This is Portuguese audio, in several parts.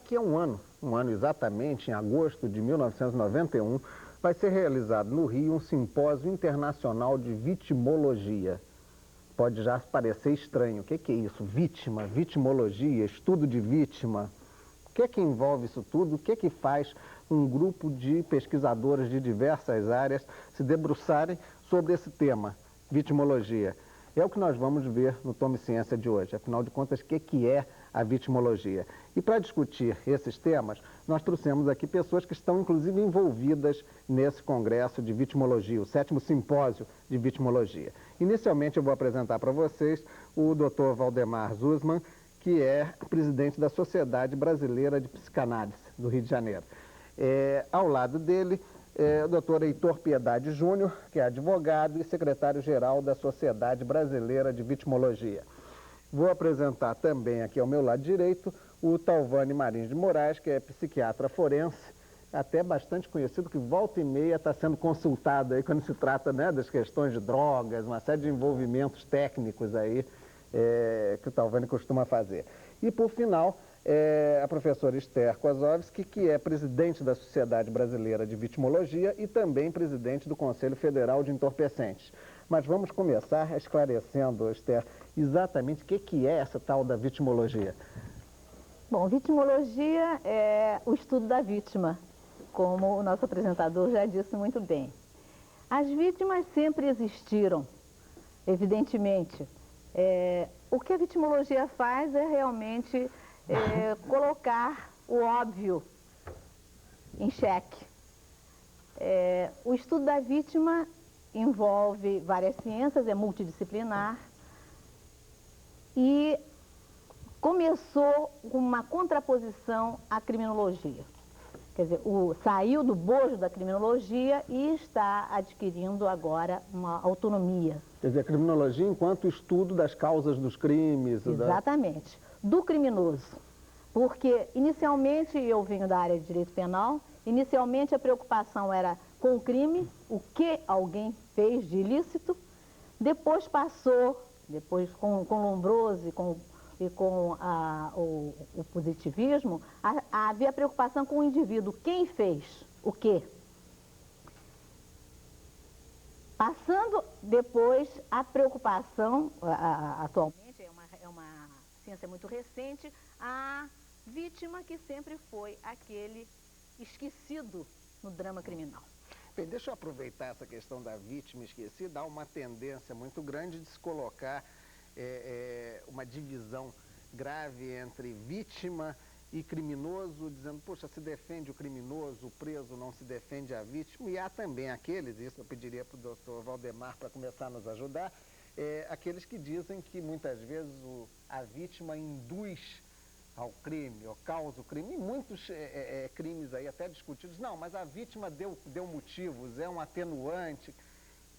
daqui a um ano exatamente, em agosto de 1991, vai ser realizado no Rio um simpósio internacional de vitimologia. Pode já parecer estranho. O que é isso? Vítima, vitimologia, estudo de vítima. O que envolve isso tudo? O que faz um grupo de pesquisadores de diversas áreas se debruçarem sobre esse tema, vitimologia? É o que nós vamos ver no Tome Ciência de hoje. Afinal de contas, o que é a vitimologia? E para discutir esses temas, nós trouxemos aqui pessoas que estão inclusive envolvidas nesse congresso de vitimologia, o 7º simpósio de vitimologia. Inicialmente eu vou apresentar para vocês o Dr. Valdemar Zussman, que é presidente da Sociedade Brasileira de Psicanálise do Rio de Janeiro. Ao lado dele, o Dr. Heitor Piedade Júnior, que é advogado e secretário-geral da Sociedade Brasileira de Vitimologia. Vou apresentar também aqui ao meu lado direito o Talvani Marins de Moraes, que é psiquiatra forense, até bastante conhecido, que volta e meia está sendo consultado aí quando se trata, né, das questões de drogas, uma série de envolvimentos técnicos aí que o Talvani costuma fazer. E por final, a professora Esther Kozovski, que é presidente da Sociedade Brasileira de Vitimologia e também presidente do Conselho Federal de Entorpecentes. Mas vamos começar esclarecendo, Esther, exatamente o que é essa tal da vitimologia. Bom, vitimologia é o estudo da vítima, como o nosso apresentador já disse muito bem. As vítimas sempre existiram, evidentemente. O que a vitimologia faz é realmente colocar o óbvio em xeque. O estudo da vítima envolve várias ciências, é multidisciplinar e começou com uma contraposição à criminologia. Quer dizer, saiu do bojo da criminologia e está adquirindo agora uma autonomia. Quer dizer, a criminologia enquanto estudo das causas dos crimes. Exatamente. Do criminoso. Porque, inicialmente, eu venho da área de direito penal, inicialmente a preocupação era com o crime, o que alguém fez de ilícito, depois passou, com Lombroso e com o positivismo, havia preocupação com o indivíduo, quem fez o quê? Passando depois a preocupação, atualmente é uma ciência muito recente, a vítima que sempre foi aquele esquecido no drama criminal. Bem, deixa eu aproveitar essa questão da vítima esquecida. Há uma tendência muito grande de se colocar uma divisão grave entre vítima e criminoso, dizendo, poxa, se defende o criminoso, o preso não se defende a vítima. E há também aqueles, isso eu pediria para o doutor Valdemar para começar a nos ajudar, aqueles que dizem que muitas vezes a vítima induz ao crime, ou causa o crime, e muitos crimes aí até discutidos, não, mas a vítima deu motivos, é um atenuante.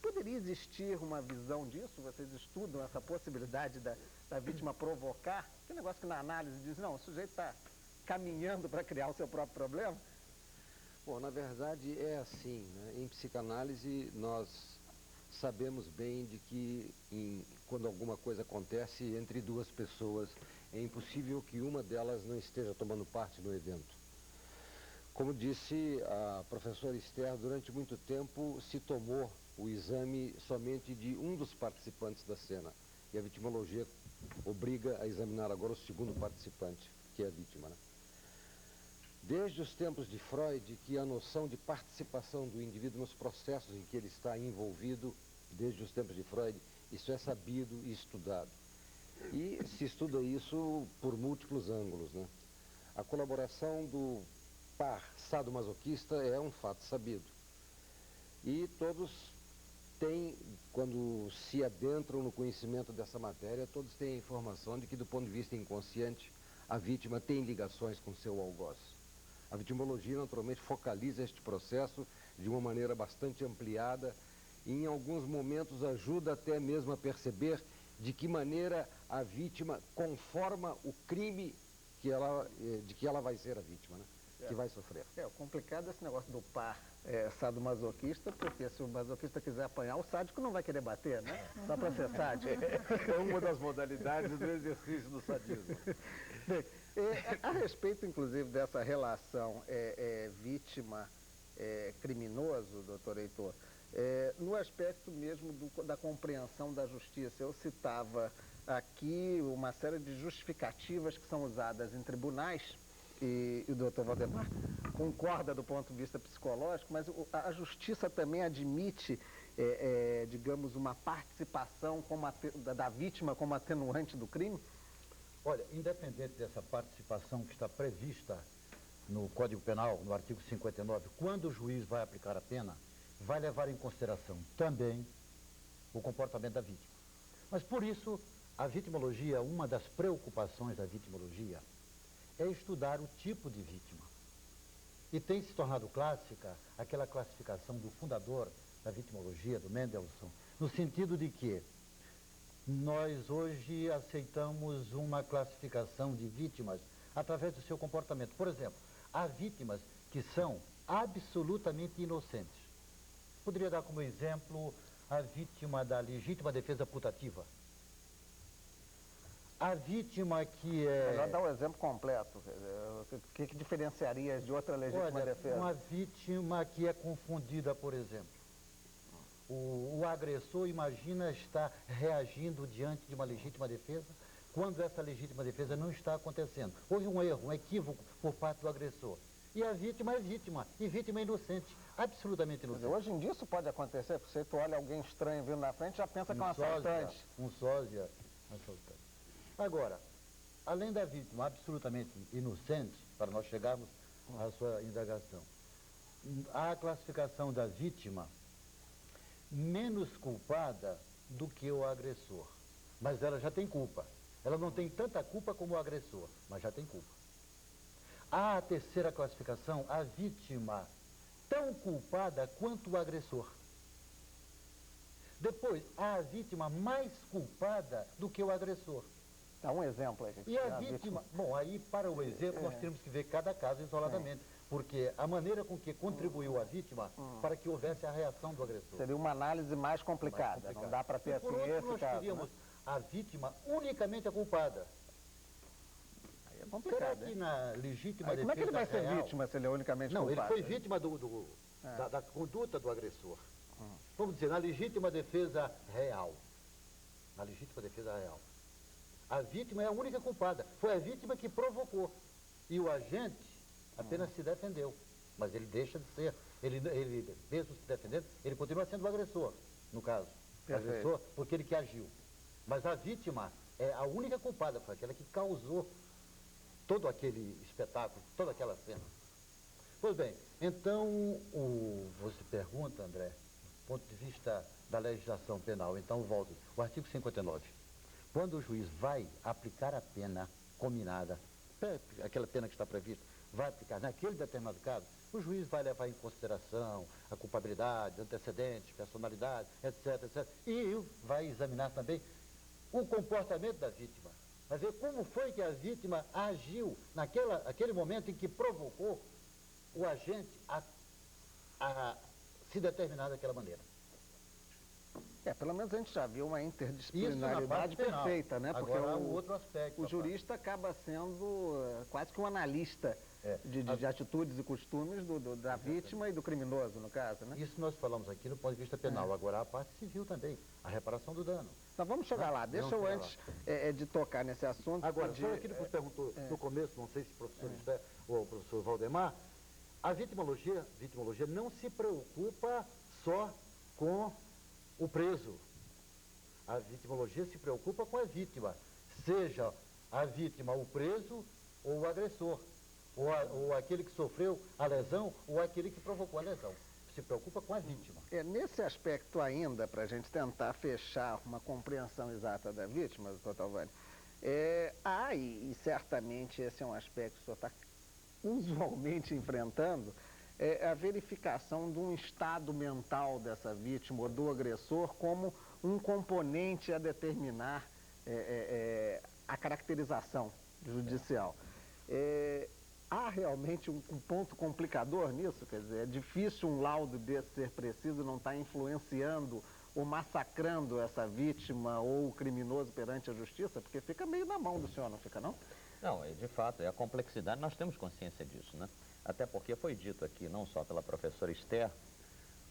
Poderia existir uma visão disso? Vocês estudam essa possibilidade da vítima provocar? Tem um negócio que na análise diz, não, o sujeito está caminhando para criar o seu próprio problema? Bom, na verdade é assim, né? Em psicanálise nós sabemos bem de que quando alguma coisa acontece entre duas pessoas, é impossível que uma delas não esteja tomando parte no evento. Como disse a professora Esther, durante muito tempo se tomou o exame somente de um dos participantes da cena. E a vitimologia obriga a examinar agora o segundo participante, que é a vítima, né? Desde os tempos de Freud, que a noção de participação do indivíduo nos processos em que ele está envolvido, desde os tempos de Freud, isso é sabido e estudado. E se estuda isso por múltiplos ângulos, né? A colaboração do par sadomasoquista é um fato sabido. E todos têm, quando se adentram no conhecimento dessa matéria, todos têm a informação de que, do ponto de vista inconsciente, a vítima tem ligações com seu algoz. A vitimologia, naturalmente, focaliza este processo de uma maneira bastante ampliada e, em alguns momentos, ajuda até mesmo a perceber de que maneira a vítima conforma o crime de que ela vai ser a vítima, né? que vai sofrer. O complicado é esse negócio do par sadomasoquista, porque se o masoquista quiser apanhar, o sádico não vai querer bater, né? Só para ser sádico. É uma das modalidades do exercício do sadismo. Bem, a respeito, inclusive, dessa relação vítima-criminoso, doutor Heitor, no aspecto mesmo da compreensão da justiça, eu citava aqui uma série de justificativas que são usadas em tribunais, e o doutor Valdemar concorda do ponto de vista psicológico, mas a justiça também admite, digamos, uma participação da vítima como atenuante do crime? Olha, independente dessa participação que está prevista no Código Penal, no artigo 59, quando o juiz vai aplicar a pena, vai levar em consideração também o comportamento da vítima. Mas por isso, a vitimologia, uma das preocupações da vitimologia, é estudar o tipo de vítima. E tem se tornado clássica aquela classificação do fundador da vitimologia, do Mendelssohn, no sentido de que nós hoje aceitamos uma classificação de vítimas através do seu comportamento. Por exemplo, há vítimas que são absolutamente inocentes. Poderia dar como exemplo a vítima da legítima defesa putativa. A vítima que é... Melhor dar o exemplo completo. O que diferenciaria de outra legítima defesa? Uma vítima que é confundida, por exemplo. O agressor, imagina, está reagindo diante de uma legítima defesa, quando essa legítima defesa não está acontecendo. Houve um erro, um equívoco por parte do agressor. E a vítima é vítima, e vítima é inocente, absolutamente inocente. Hoje em dia isso pode acontecer, porque tu olha alguém estranho vindo na frente, já pensa que é um assaltante. Um sósia, assaltante. Agora, além da vítima absolutamente inocente, para nós chegarmos à sua indagação, há a classificação da vítima menos culpada do que o agressor. Mas ela já tem culpa. Ela não tem tanta culpa como o agressor, mas já tem culpa. Há a terceira classificação, a vítima tão culpada quanto o agressor. Depois, há a vítima mais culpada do que o agressor. Dá um exemplo aí. E a vítima... Bom, aí para o exemplo nós temos que ver cada caso isoladamente. Porque a maneira com que contribuiu a vítima para que houvesse a reação do agressor. Seria uma análise mais complicada. Não dá para ter assim esse caso. Nós teríamos a vítima unicamente a culpada. Aí é complicado. Será que na legítima defesa como é que ele vai ser real... vítima se ele é unicamente culpado? Não, ele foi vítima da conduta do agressor. Vamos dizer, na legítima defesa real. Na legítima defesa real. A vítima é a única culpada. Foi a vítima que provocou. E o agente apenas se defendeu. Mas ele deixa de ser. Ele mesmo se defendendo, ele continua sendo o agressor, no caso. O agressor, porque ele que agiu. Mas a vítima é a única culpada, foi aquela que causou todo aquele espetáculo, toda aquela cena. Pois bem, então, você pergunta, André, do ponto de vista da legislação penal, então volto, o artigo 59. Quando o juiz vai aplicar a pena combinada, aquela pena que está prevista, vai aplicar naquele determinado caso, o juiz vai levar em consideração a culpabilidade, antecedentes, personalidade, etc, etc. E vai examinar também o comportamento da vítima. Vai ver como foi que a vítima agiu naquele momento em que provocou o agente a se determinar daquela maneira. Pelo menos a gente já viu uma interdisciplinaridade perfeita, né? Porque agora, um outro aspecto, o jurista acaba sendo quase que um analista de atitudes e costumes da vítima e do criminoso, no caso, né? Isso nós falamos aqui no ponto de vista penal. Agora a parte civil também, a reparação do dano. Então vamos chegar lá. Deixa eu antes de tocar nesse assunto... Agora, só aquilo que você perguntou no começo, não sei se o professor Esther ou o professor Valdemar, a vitimologia não se preocupa só com o preso. A vitimologia se preocupa com a vítima, seja a vítima o preso ou o agressor, ou aquele que sofreu a lesão ou aquele que provocou a lesão. Se preocupa com a vítima. Nesse aspecto ainda, para a gente tentar fechar uma compreensão exata da vítima, doutor Talvani, e certamente esse é um aspecto que o senhor está usualmente enfrentando, a verificação de um estado mental dessa vítima ou do agressor como um componente a determinar a caracterização judicial. há realmente um ponto complicador nisso? Quer dizer, é difícil um laudo desse ser preciso não estar influenciando ou massacrando essa vítima ou o criminoso perante a justiça? Porque fica meio na mão do senhor, não fica não? Não, de fato, é a complexidade, nós temos consciência disso, né? Até porque foi dito aqui, não só pela professora Esther,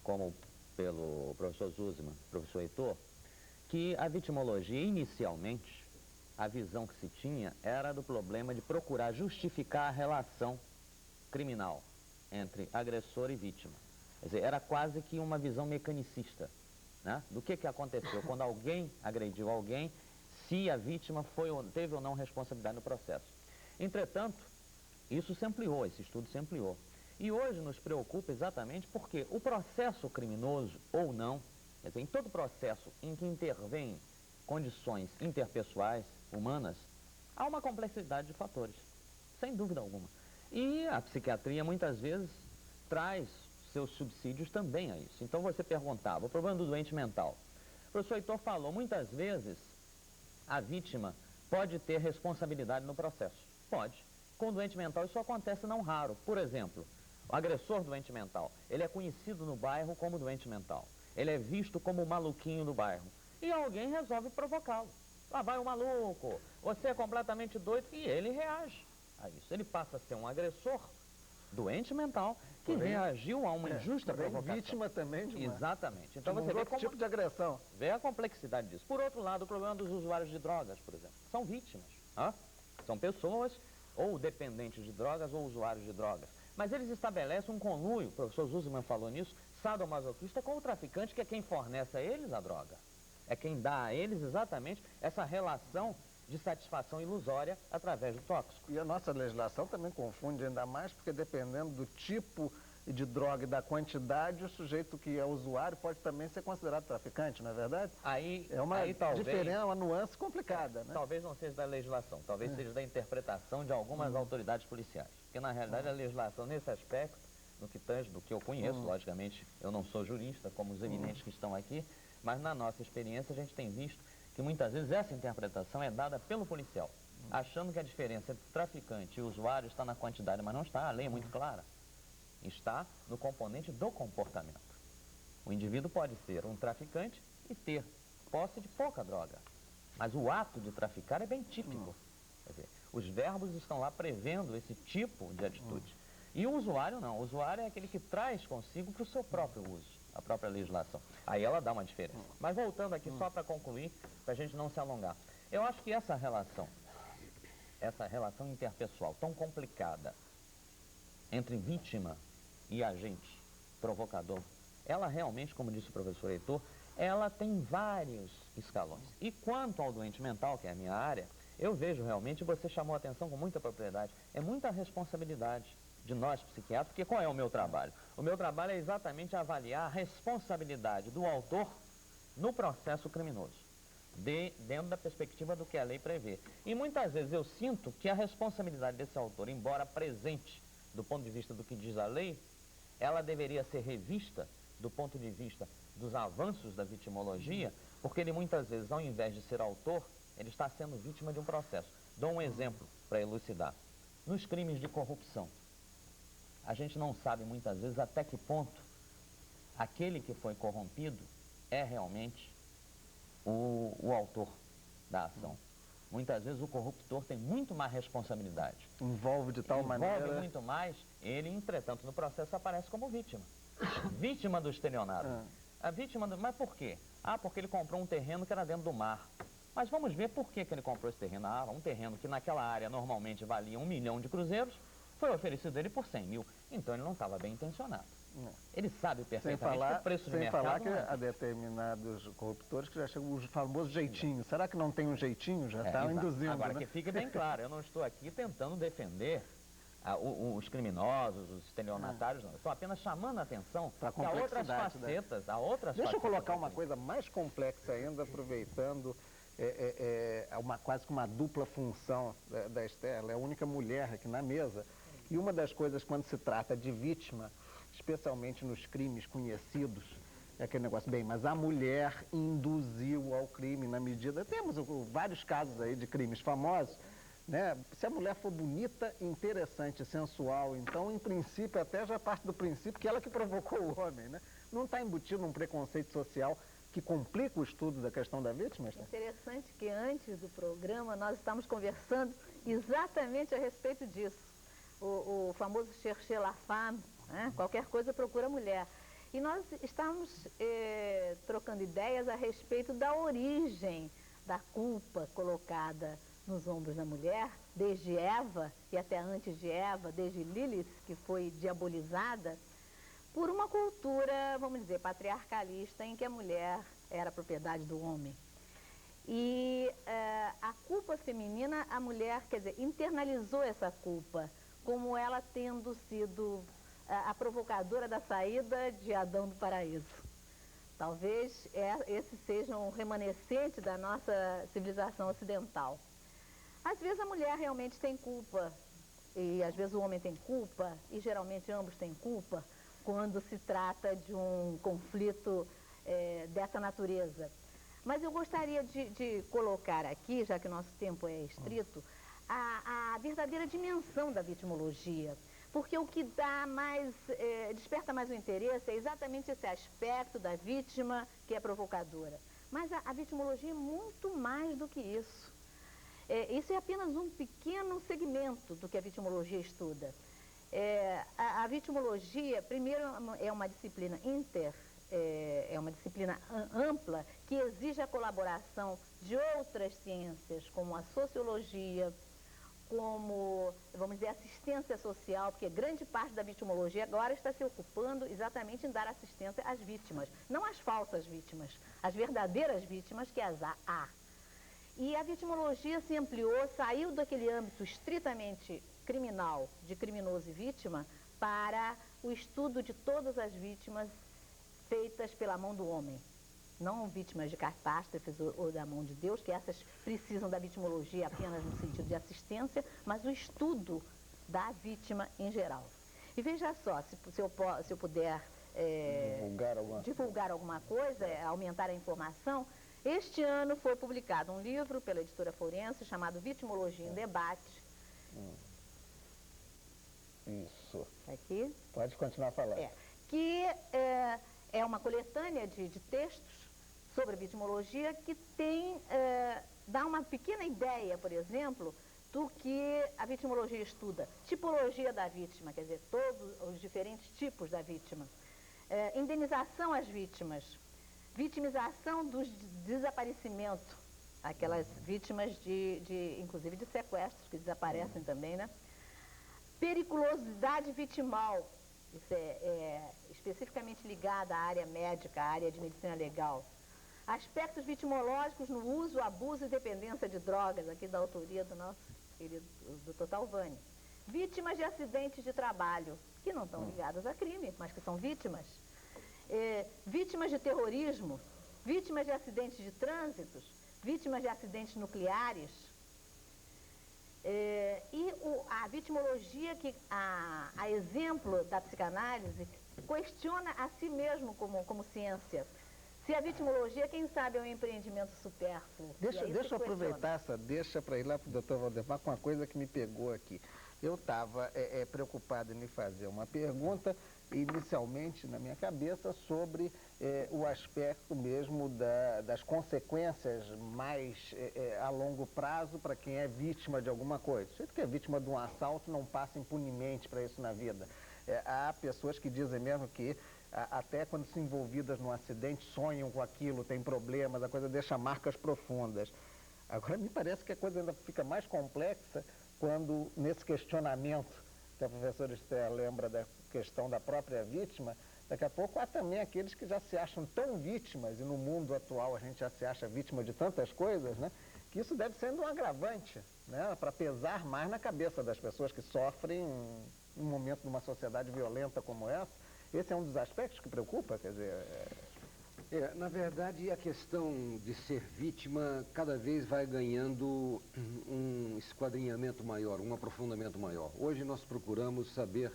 como pelo professor Zuzman, professor Heitor, que a vitimologia, inicialmente, a visão que se tinha era do problema de procurar justificar a relação criminal entre agressor e vítima. Quer dizer, era quase que uma visão mecanicista, né? Do que aconteceu quando alguém agrediu alguém, se a vítima teve ou não responsabilidade no processo. Entretanto, isso se ampliou, esse estudo se ampliou. E hoje nos preocupa exatamente porque o processo criminoso ou não, quer dizer, em todo processo em que intervém condições interpessoais, humanas, há uma complexidade de fatores, sem dúvida alguma. E a psiquiatria muitas vezes traz seus subsídios também a isso. Então você perguntava, o problema do doente mental. O professor Heitor falou, muitas vezes a vítima pode ter responsabilidade no processo. Pode. Com o doente mental isso acontece não raro. Por exemplo, o agressor doente mental, ele é conhecido no bairro como doente mental. Ele é visto como o maluquinho do bairro. E alguém resolve provocá-lo. Lá vai o maluco, você é completamente doido, e ele reage a isso. Ele passa a ser um agressor doente mental que reagiu a uma injusta provocação. Vítima também de uma... Exatamente. Então de você vê outro como... tipo de agressão. Vê a complexidade disso. Por outro lado, o problema dos usuários de drogas, por exemplo, são vítimas. São pessoas ou dependentes de drogas ou usuários de drogas. Mas eles estabelecem um conluio, o professor Zuzman falou nisso, sadomasoquista com o traficante, que é quem fornece a eles a droga. É quem dá a eles exatamente essa relação de satisfação ilusória através do tóxico. E a nossa legislação também confunde ainda mais, porque dependendo do tipo de droga e da quantidade, o sujeito que é usuário pode também ser considerado traficante, não é verdade? É uma diferença, uma nuance complicada, né? Talvez não seja da legislação, talvez seja da interpretação de algumas autoridades policiais. Porque, na realidade, a legislação, nesse aspecto, no que tange, do que eu conheço, logicamente, eu não sou jurista, como os eminentes que estão aqui, mas na nossa experiência a gente tem visto que muitas vezes essa interpretação é dada pelo policial, achando que a diferença entre traficante e usuário está na quantidade, mas não está, a lei é muito clara. Está no componente do comportamento. O indivíduo pode ser um traficante e ter posse de pouca droga, mas o ato de traficar é bem típico. Quer dizer, os verbos estão lá prevendo esse tipo de atitude. E o usuário não, o usuário é aquele que traz consigo para o seu próprio uso, a própria legislação. Aí ela dá uma diferença. Mas voltando aqui só para concluir, para a gente não se alongar. Eu acho que essa relação interpessoal tão complicada entre vítima e agente provocador, ela realmente, como disse o professor Heitor, ela tem vários escalões. E quanto ao doente mental, que é a minha área, eu vejo realmente, você chamou a atenção com muita propriedade, é muita responsabilidade de nós psiquiatras, porque qual é o meu trabalho? O meu trabalho é exatamente avaliar a responsabilidade do autor no processo criminoso, dentro da perspectiva do que a lei prevê. E muitas vezes eu sinto que a responsabilidade desse autor, embora presente do ponto de vista do que diz a lei, ela deveria ser revista do ponto de vista dos avanços da vitimologia, porque ele muitas vezes, ao invés de ser autor, ele está sendo vítima de um processo. Dou um exemplo para elucidar. Nos crimes de corrupção, a gente não sabe muitas vezes até que ponto aquele que foi corrompido é realmente o autor da ação. Muitas vezes o corruptor tem muito mais responsabilidade. Envolve de tal maneira... Envolve muito mais, ele, entretanto, no processo aparece como vítima. Vítima do estelionato. A vítima do... Mas por quê? Porque ele comprou um terreno que era dentro do mar. Mas vamos ver por que ele comprou esse terreno. Um terreno que naquela área normalmente valia 1 milhão de cruzeiros, foi oferecido ele por 100 mil. Então ele não estava bem intencionado. Ele sabe perfeitamente que o preço de mercado... Sem falar que há determinados corruptores que já chegam o famoso jeitinho. Será que não tem um jeitinho? Já está induzindo, Agora, né? que fique bem claro, eu não estou aqui tentando defender os criminosos, os estelionatários, não. Eu estou apenas chamando a atenção que há outras facetas, Deixa eu colocar uma coisa mais complexa ainda, aproveitando quase que uma dupla função da Esther. Ela é a única mulher aqui na mesa. E uma das coisas, quando se trata de vítima, especialmente nos crimes conhecidos, é aquele negócio, bem, mas a mulher induziu ao crime na medida... Temos vários casos aí de crimes famosos, né? Se a mulher for bonita, interessante, sensual, então, em princípio, até já parte do princípio que ela que provocou o homem, né? Não está embutido num preconceito social que complica o estudo da questão da vítima, Esther? Interessante que antes do programa nós estamos conversando exatamente a respeito disso. O famoso cherchez la femme, né? Qualquer coisa procura mulher. E nós estamos trocando ideias a respeito da origem da culpa colocada nos ombros da mulher, desde Eva e até antes de Eva, desde Lilith, que foi diabolizada, por uma cultura, vamos dizer, patriarcalista, em que a mulher era propriedade do homem. E a culpa feminina, a mulher, quer dizer, internalizou essa culpa, como ela tendo sido a provocadora da saída de Adão do paraíso. Talvez esse seja um remanescente da nossa civilização ocidental. Às vezes a mulher realmente tem culpa, e às vezes o homem tem culpa, e geralmente ambos têm culpa, quando se trata de um conflito dessa natureza. Mas eu gostaria de colocar aqui, já que o nosso tempo é estrito, a verdadeira dimensão da vitimologia. Porque o que desperta mais o interesse é exatamente esse aspecto da vítima que é provocadora. Mas a vitimologia é muito mais do que isso. Isso é apenas um pequeno segmento do que a vitimologia estuda. A vitimologia, primeiro, é uma disciplina é uma disciplina ampla que exige a colaboração de outras ciências, como a sociologia, como, vamos dizer, assistência social, porque grande parte da vitimologia agora está se ocupando exatamente em dar assistência às vítimas, não às falsas vítimas, às verdadeiras vítimas, que as há. E a vitimologia se ampliou, saiu daquele âmbito estritamente criminal, de criminoso e vítima, para o estudo de todas as vítimas feitas pela mão do homem. Não vítimas de catástrofes ou da mão de Deus, que essas precisam da vitimologia apenas no sentido de assistência, mas o estudo da vítima em geral. E veja só, se eu puder divulgar alguma coisa, aumentar a informação, este ano foi publicado um livro pela editora Forense chamado Vitimologia em Debate. Isso. Aqui. Pode continuar falando. Que é uma coletânea de textos sobre vitimologia que dá uma pequena ideia, por exemplo, do que a vitimologia estuda. Tipologia da vítima, quer dizer, todos os diferentes tipos da vítima. Indenização às vítimas. Vitimização do desaparecimento. Aquelas vítimas inclusive de sequestros, que desaparecem também, né? Periculosidade vitimal. Isso é especificamente ligado à área médica, à área de medicina legal. Aspectos vitimológicos no uso, abuso e dependência de drogas, aqui da autoria do nosso querido Dr. Talvani. Vítimas de acidentes de trabalho, que não estão ligadas a crime, mas que são vítimas. Vítimas de terrorismo, vítimas de acidentes de trânsito, vítimas de acidentes nucleares. A vitimologia, que a exemplo da psicanálise, questiona a si mesmo como ciência. Se a vitimologia, quem sabe, é um empreendimento supérfluo. Deixa eu aproveitar essa deixa para ir lá para o Dr. Valdemar com uma coisa que me pegou aqui. Eu estava preocupado em lhe fazer uma pergunta, inicialmente na minha cabeça, sobre o aspecto mesmo das consequências mais a longo prazo para quem é vítima de alguma coisa. O jeito que é vítima de um assalto não passa impunemente para isso na vida. Há pessoas que dizem mesmo que até quando se envolvidas num acidente sonham com aquilo, tem problemas, a coisa deixa marcas profundas. Agora me parece que a coisa ainda fica mais complexa quando, nesse questionamento que a professora Esther lembra da questão da própria vítima, daqui a pouco há também aqueles que já se acham tão vítimas, e no mundo atual a gente já se acha vítima de tantas coisas, né, que isso deve ser um agravante, né, para pesar mais na cabeça das pessoas que sofrem um momento numa sociedade violenta como essa. Esse é um dos aspectos que preocupa, quer dizer... Na verdade, a questão de ser vítima cada vez vai ganhando um esquadrinhamento maior, um aprofundamento maior. Hoje nós procuramos saber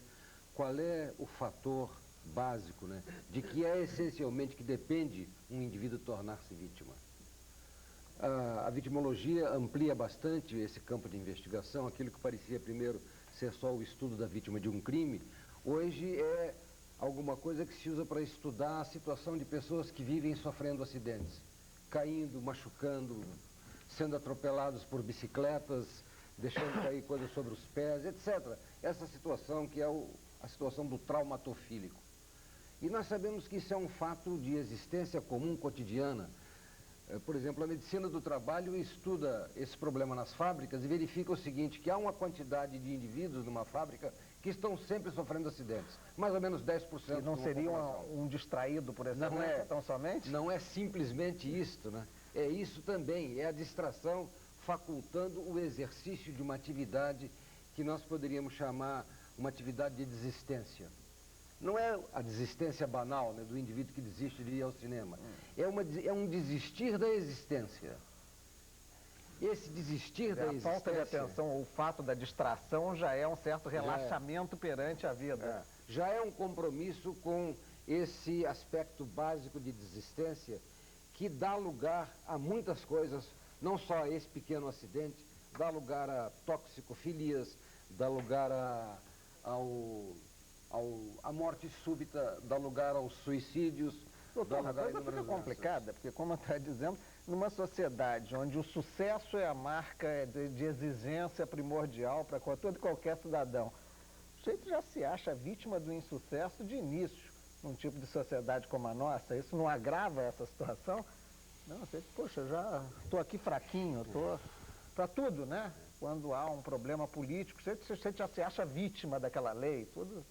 qual é o fator básico, né, de que é essencialmente que depende um indivíduo tornar-se vítima. a vitimologia amplia bastante esse campo de investigação. Aquilo que parecia primeiro ser só o estudo da vítima de um crime, hoje é alguma coisa que se usa para estudar a situação de pessoas que vivem sofrendo acidentes, caindo, machucando, sendo atropelados por bicicletas, deixando cair coisas sobre os pés, etc. Essa situação que é a situação do traumatofílico. E nós sabemos que isso é um fato de existência comum, cotidiana. Por exemplo, a medicina do trabalho estuda esse problema nas fábricas e verifica o seguinte, que há uma quantidade de indivíduos numa fábrica que estão sempre sofrendo acidentes, mais ou menos 10%. E não seria um distraído, por exemplo, tão somente? Não é simplesmente isto, né? É isso também, é a distração facultando o exercício de uma atividade que nós poderíamos chamar uma atividade de desistência. Não é a desistência banal, né, do indivíduo que desiste de ir ao cinema. É um desistir da existência. Esse desistir da existência... A falta de atenção, o fato da distração já é um certo relaxamento perante a vida. Já é um compromisso com esse aspecto básico de desistência que dá lugar a muitas coisas, não só a esse pequeno acidente, dá lugar a toxicofilias, dá lugar a morte súbita, dá lugar aos suicídios. Doutor, a coisa fica complicada, porque como eu estava dizendo, numa sociedade onde o sucesso é a marca de exigência primordial para todo e qualquer cidadão, o sujeito já se acha vítima do insucesso de início, num tipo de sociedade como a nossa. Isso não agrava essa situação? Não, você, poxa, já estou aqui fraquinho, estou para tudo, né? Quando há um problema político, você já se acha vítima daquela lei, tudo.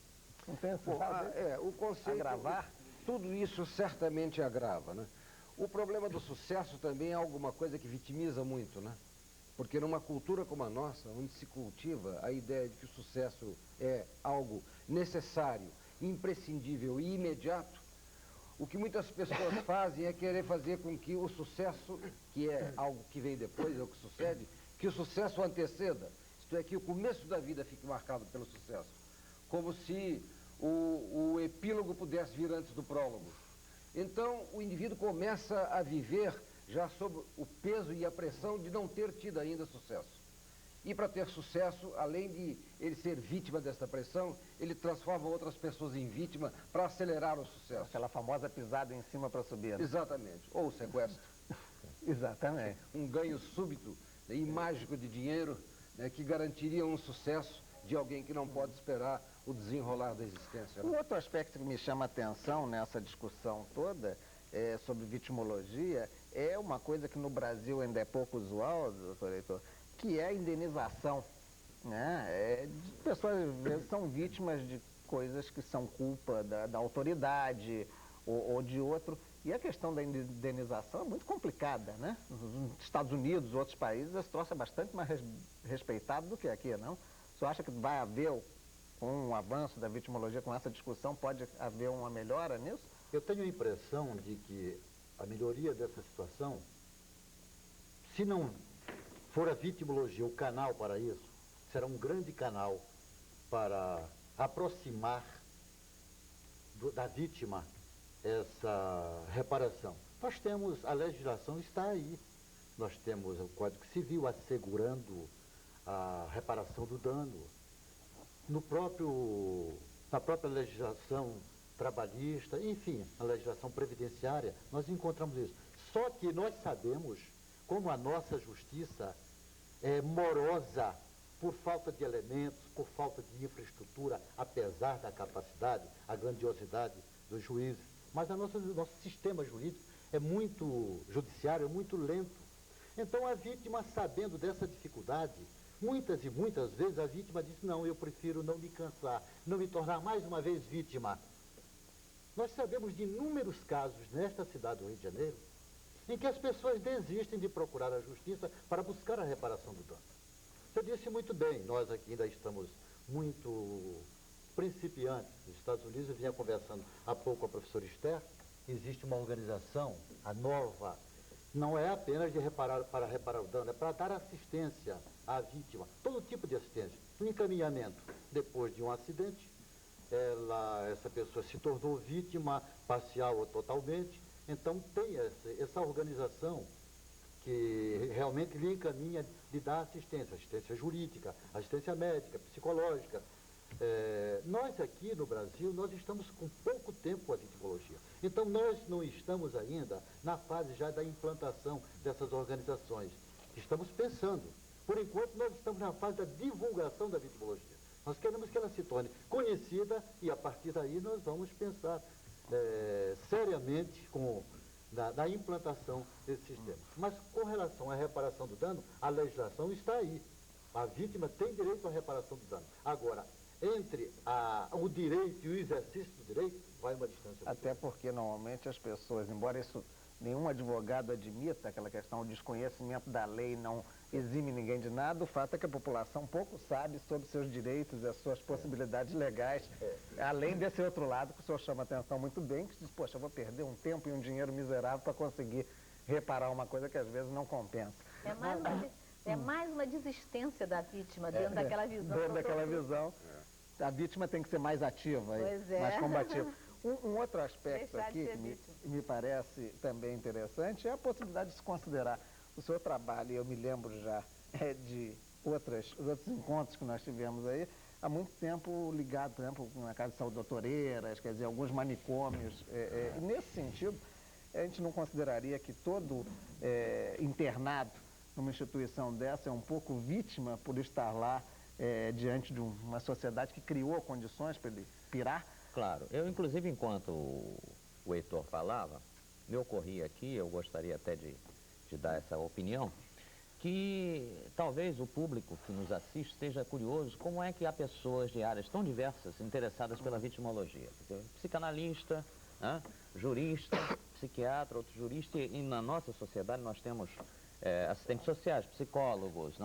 Não tem o conceito, agravar? Tudo isso certamente agrava, né? O problema do sucesso também é alguma coisa que vitimiza muito, né? Porque numa cultura como a nossa, onde se cultiva a ideia de que o sucesso é algo necessário, imprescindível e imediato, o que muitas pessoas fazem é querer fazer com que o sucesso, que é algo que vem depois, é o que sucede, que o sucesso anteceda. Isto é, que o começo da vida fique marcado pelo sucesso. Como se o epílogo pudesse vir antes do prólogo. Então, o indivíduo começa a viver já sob o peso e a pressão de não ter tido ainda sucesso. E para ter sucesso, além de ele ser vítima dessa pressão, ele transforma outras pessoas em vítima para acelerar o sucesso. Aquela famosa pisada em cima para subir. Né? Exatamente. Ou o sequestro. Exatamente. Um ganho súbito, né, e mágico de dinheiro, né, que garantiria um sucesso de alguém que não pode esperar o desenrolar da existência. Né? Um outro aspecto que me chama a atenção nessa discussão toda sobre vitimologia é uma coisa que no Brasil ainda é pouco usual, doutor Heitor, que é a indenização. Né? Pessoas às vezes são vítimas de coisas que são culpa da autoridade ou de outro. E a questão da indenização é muito complicada, né? Nos Estados Unidos, outros países, esse troço é bastante mais respeitado do que aqui, não? O senhor acha que vai haver, com o avanço da vitimologia, com essa discussão, pode haver uma melhora nisso? Eu tenho a impressão de que a melhoria dessa situação, se não for a vitimologia o canal para isso, será um grande canal para aproximar da vítima essa reparação. Nós temos, a legislação está aí, nós temos o Código Civil assegurando a reparação do dano. Na própria legislação trabalhista, enfim, na legislação previdenciária, nós encontramos isso. Só que nós sabemos como a nossa justiça é morosa por falta de elementos, por falta de infraestrutura, apesar da capacidade, a grandiosidade dos juízes. Mas nosso sistema jurídico é muito judiciário, é muito lento. Então a vítima, sabendo dessa dificuldade, muitas e muitas vezes a vítima diz, não, eu prefiro não me cansar, não me tornar mais uma vez vítima. Nós sabemos de inúmeros casos nesta cidade do Rio de Janeiro, em que as pessoas desistem de procurar a justiça para buscar a reparação do dano. Você disse muito bem, nós aqui ainda estamos muito principiantes. Nos Estados Unidos, eu vinha conversando há pouco com a professora Esther, existe uma organização, a NOVA, não é apenas para reparar o dano, é para dar assistência à vítima, todo tipo de assistência, um encaminhamento. Depois de um acidente, essa pessoa se tornou vítima parcial ou totalmente, então tem essa organização que realmente lhe encaminha de dar assistência jurídica, assistência médica, psicológica. Nós aqui no Brasil, nós estamos com pouco tempo com a vitimologia. Então nós não estamos ainda na fase já da implantação dessas organizações. Estamos pensando. Por enquanto nós estamos na fase da divulgação da vitimologia. Nós queremos que ela se torne conhecida e a partir daí nós vamos pensar seriamente na implantação desse sistema. Mas com relação à reparação do dano, a legislação está aí. A vítima tem direito à reparação do dano. Agora, entre o direito e o exercício do direito, vai uma distância. Até porque, normalmente, as pessoas, embora isso nenhum advogado admita, aquela questão, o desconhecimento da lei não exime ninguém de nada, o fato é que a população pouco sabe sobre seus direitos e as suas possibilidades legais, além desse outro lado que o senhor chama a atenção muito bem, que diz, poxa, eu vou perder um tempo e um dinheiro miserável para conseguir reparar uma coisa que às vezes não compensa. É mais uma desistência da vítima dentro daquela visão. Dentro daquela visão, a vítima tem que ser mais ativa, mais combativa. Um outro aspecto aqui que me parece também interessante é a possibilidade de se considerar o seu trabalho, e eu me lembro já de outros encontros que nós tivemos aí, há muito tempo ligado, por exemplo, na Casa de Saúde Doutoreiras, quer dizer, alguns manicômios. E nesse sentido, a gente não consideraria que todo internado numa instituição dessa é um pouco vítima por estar lá diante de uma sociedade que criou condições para ele pirar? Claro. Eu, inclusive, enquanto o Heitor falava, me ocorria aqui, eu gostaria até de dar essa opinião, que talvez o público que nos assiste esteja curioso como é que há pessoas de áreas tão diversas interessadas pela vitimologia. Psicanalista, jurista, psiquiatra, outro jurista, e na nossa sociedade nós temos assistentes sociais, psicólogos,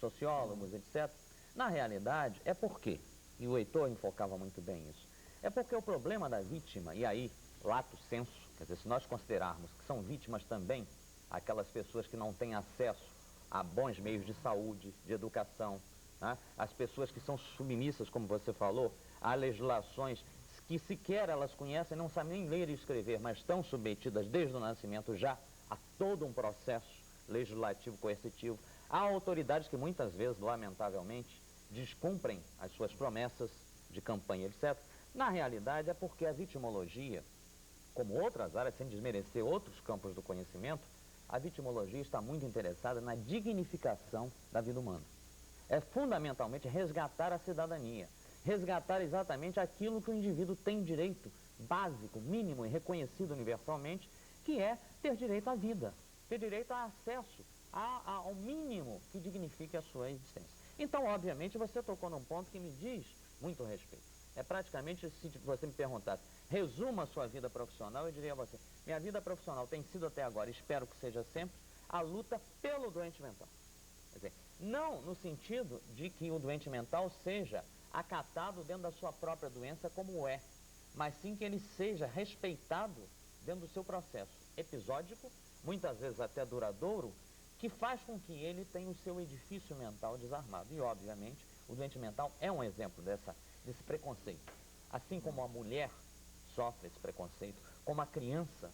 sociólogos, etc. Na realidade, é porque, e o Heitor enfocava muito bem isso, é porque o problema da vítima, e aí, lato sensu, quer dizer, se nós considerarmos que são vítimas também aquelas pessoas que não têm acesso a bons meios de saúde, de educação, as pessoas que são submissas, como você falou, a legislações que sequer elas conhecem, não sabem nem ler e escrever, mas estão submetidas desde o nascimento já a todo um processo legislativo, coercitivo. Há autoridades que muitas vezes, lamentavelmente, descumprem as suas promessas de campanha, etc. Na realidade, é porque a vitimologia, como outras áreas, sem desmerecer outros campos do conhecimento, a vitimologia está muito interessada na dignificação da vida humana. É fundamentalmente resgatar a cidadania, resgatar exatamente aquilo que o indivíduo tem direito básico, mínimo e reconhecido universalmente, que é ter direito à vida, ter direito a acesso ao mínimo que dignifique a sua existência. Então, obviamente, você tocou num ponto que me diz muito respeito. É praticamente, se você me perguntasse, resuma a sua vida profissional, eu diria a você, minha vida profissional tem sido até agora, espero que seja sempre, a luta pelo doente mental. Quer dizer, não no sentido de que o doente mental seja acatado dentro da sua própria doença como é, mas sim que ele seja respeitado dentro do seu processo episódico, muitas vezes até duradouro, que faz com que ele tenha o seu edifício mental desarmado. E, obviamente, o doente mental é um exemplo desse preconceito. Assim como a mulher sofre esse preconceito, como a criança,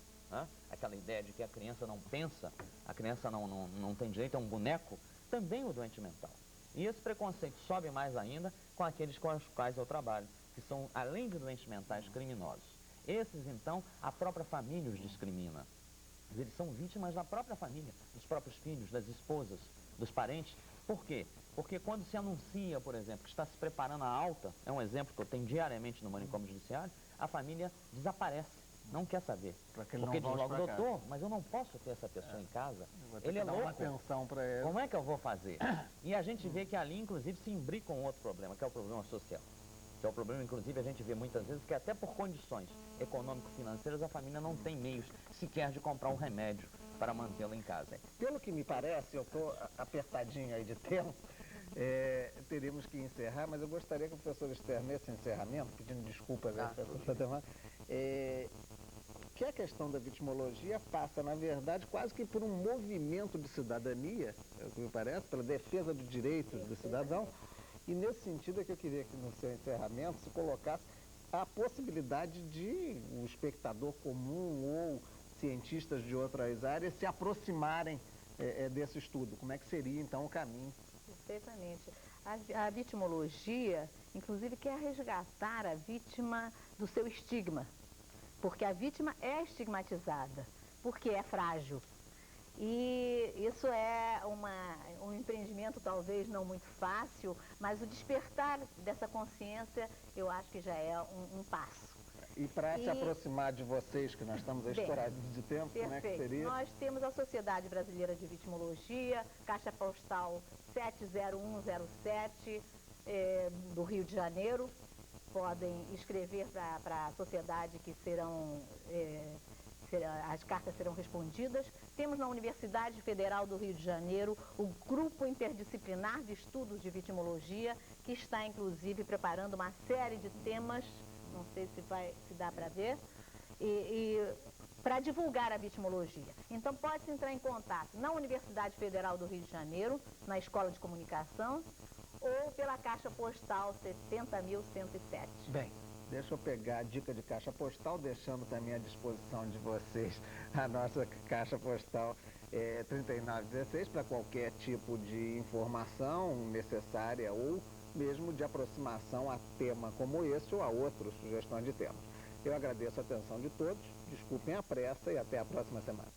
aquela ideia de que a criança não pensa, a criança não tem direito a um boneco, também o doente mental. E esse preconceito sobe mais ainda com aqueles com os quais eu trabalho, que são, além de doentes mentais, criminosos. Esses, então, a própria família os discrimina. Eles são vítimas da própria família, dos próprios filhos, das esposas, dos parentes. Por quê? Porque quando se anuncia, por exemplo, que está se preparando a alta, é um exemplo que eu tenho diariamente no manicômio judiciário, a família desaparece, não quer saber. Porque diz logo, doutor, mas eu não posso ter essa pessoa em casa, ele é louco, atenção para ele. Como é que eu vou fazer? E a gente vê que ali, inclusive, se imbrica um outro problema, que é o problema social. Que é o problema, inclusive, a gente vê muitas vezes que até por condições econômico-financeiras a família não tem meios sequer de comprar um remédio para mantê-la em casa. Pelo que me parece, eu estou apertadinho aí de tempo, teríamos que encerrar, mas eu gostaria que o professor Esther, nesse encerramento, pedindo desculpas que a questão da vitimologia passa, na verdade, quase que por um movimento de cidadania, é o que me parece, pela defesa dos direitos do cidadão. E nesse sentido é que eu queria que no seu encerramento se colocasse a possibilidade de o espectador comum ou cientistas de outras áreas se aproximarem desse estudo? Como é que seria, então, o caminho? Perfeitamente. A vitimologia, inclusive, quer resgatar a vítima do seu estigma, porque a vítima é estigmatizada, porque é frágil. E isso é um empreendimento talvez não muito fácil, mas o despertar dessa consciência eu acho que já é um passo. E para se aproximar de vocês, que nós estamos estourados de tempo, perfeito. Como é que seria? Nós temos a Sociedade Brasileira de Vitimologia, Caixa Postal 70107, do Rio de Janeiro. Podem escrever para a sociedade que as cartas serão respondidas. Temos na Universidade Federal do Rio de Janeiro o Grupo Interdisciplinar de Estudos de Vitimologia, que está, inclusive, preparando uma série de temas, não sei se dá para ver, para divulgar a vitimologia. Então, pode-se entrar em contato na Universidade Federal do Rio de Janeiro, na Escola de Comunicação, ou pela Caixa Postal 70.107. Bem, deixa eu pegar a dica de caixa postal, deixando também à disposição de vocês a nossa caixa postal 3916 para qualquer tipo de informação necessária ou mesmo de aproximação a tema como esse ou a outro, sugestão de temas. Eu agradeço a atenção de todos, desculpem a pressa e até a próxima semana.